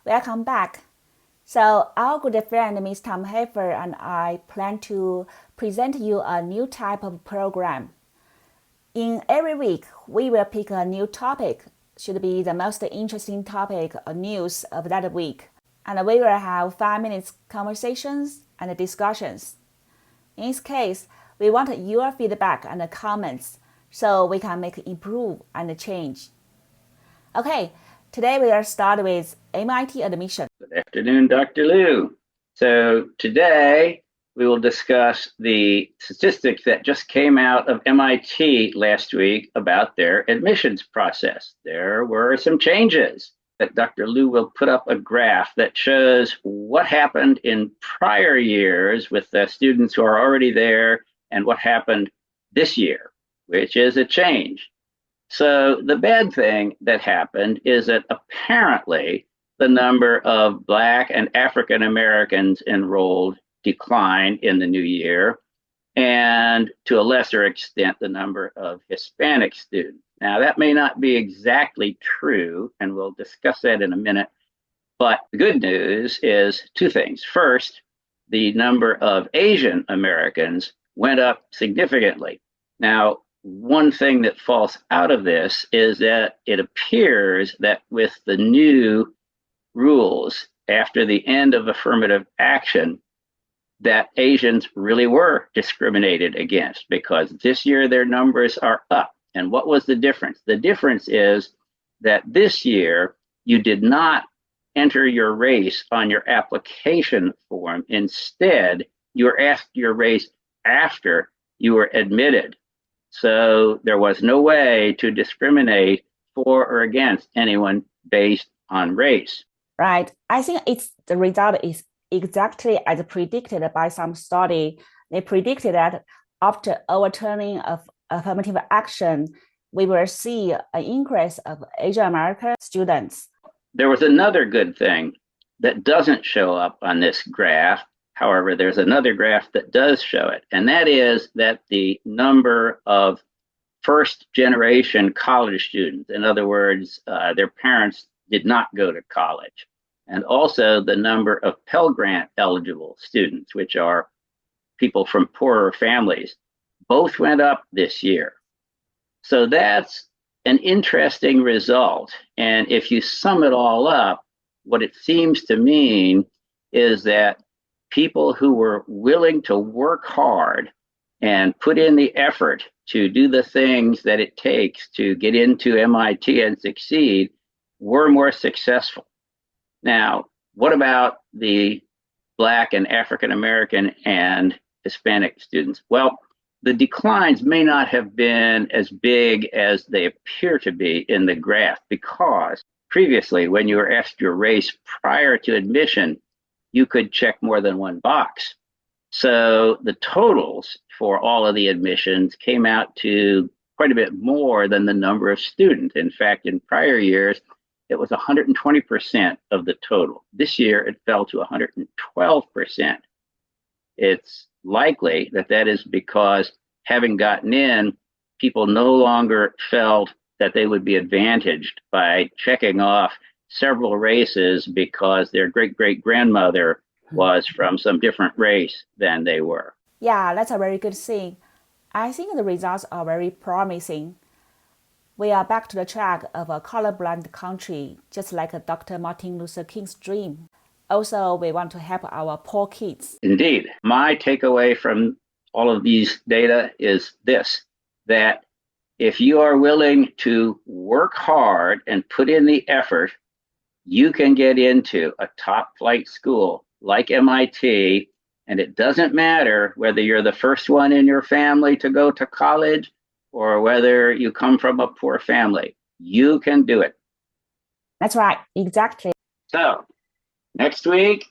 Welcome back. So our good friend Ms. Tom Hafer and I plan to present you a new type of program. In every week, we will pick a new topic, should be the most interesting topic or news of that week. And we will have 5 minutes conversations and discussions. In this case, we want your feedback and comments so we can improve and change. Okay, today we will start with MIT admission. Good afternoon, Dr. Liu. So today we will discuss the statistics that just came out of MIT last week about their admissions process. There were some changes that Dr. Liu will put up a graph that shows what happened in prior years with the students who are already there and what happened this year, which is a change. So the bad thing that happened is that apparently the number of Black and African Americans enrolled declined in the new year, and to a lesser extent, the number of Hispanic students. Now, that may not be exactly true, and we'll discuss that in a minute, but the good news is two things. First, the number of Asian Americans went up significantly. Now, one thing that falls out of this is that it appears that with the new rules after the end of affirmative action, that Asians really were discriminated against, because this year their numbers are up. And what was the difference? The difference is that this year you did not enter your race on your application form. Instead, you were asked your race after you were admitted. So there was no way to discriminate for or against anyone based on race. Right. I think the result is exactly as predicted by some study. They predicted that after overturning of affirmative action, we will see an increase of Asian American students. There was another good thing that doesn't show up on this graph. However, there's another graph that does show it, and that is that the number of first-generation college students, in other words, their parents did not go to college, and also the number of Pell Grant eligible students, which are people from poorer families, both went up this year. So that's an interesting result. And if you sum it all up, what it seems to mean is that people who were willing to work hard and put in the effort to do the things that it takes to get into MIT and succeed were more successful. Now, what about the Black and African American and Hispanic students? Well, the declines may not have been as big as they appear to be in the graph, because previously, when you were asked your race prior to admission, you could check more than one box. So the totals for all of the admissions came out to quite a bit more than the number of students. In fact, in prior years, it was 120% of the total. This year, it fell to 112%. It's likely that that is because, having gotten in, people no longer felt that they would be advantaged by checking off several races because their great-great-grandmother was from some different race than they were. Yeah, that's a very good thing. I think the results are very promising. We are back to the track of a colorblind country, just like Dr. Martin Luther King's dream. Also, we want to help our poor kids. Indeed. My takeaway from all of these data is this, that if you are willing to work hard and put in the effort, you can get into a top flight school like MIT, and it doesn't matter whether you're the first one in your family to go to college or whether you come from a poor family. You can do it. That's right, exactly. So, next week,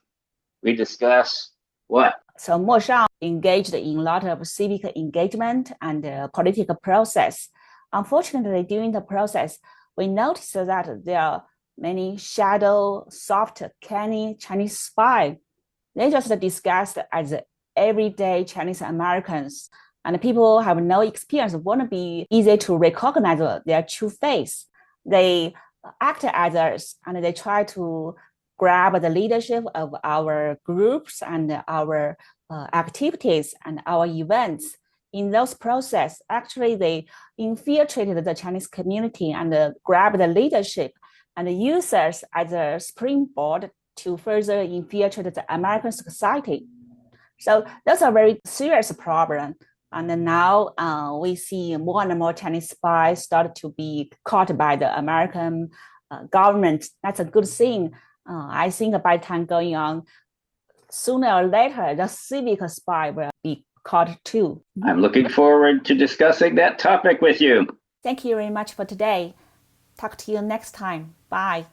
we discuss what? So Moshang engaged in a lot of civic engagement and political process. Unfortunately, during the process, we noticed that there are many shadow, soft, canny Chinese spies. They just disguised as everyday Chinese Americans, and people have no experience, won't be easy to recognize their true face. They act as others, and they try to grab the leadership of our groups and our activities and our events. In those process, actually they infiltrated the Chinese community and grabbed the leadership and users as a springboard to further infiltrate the American society. So that's a very serious problem. And now we see more and more Chinese spies start to be caught by the American government. That's a good thing. I think by time going on, sooner or later, the civic spy will be caught too. I'm looking forward to discussing that topic with you. Thank you very much for today. Talk to you next time. Bye.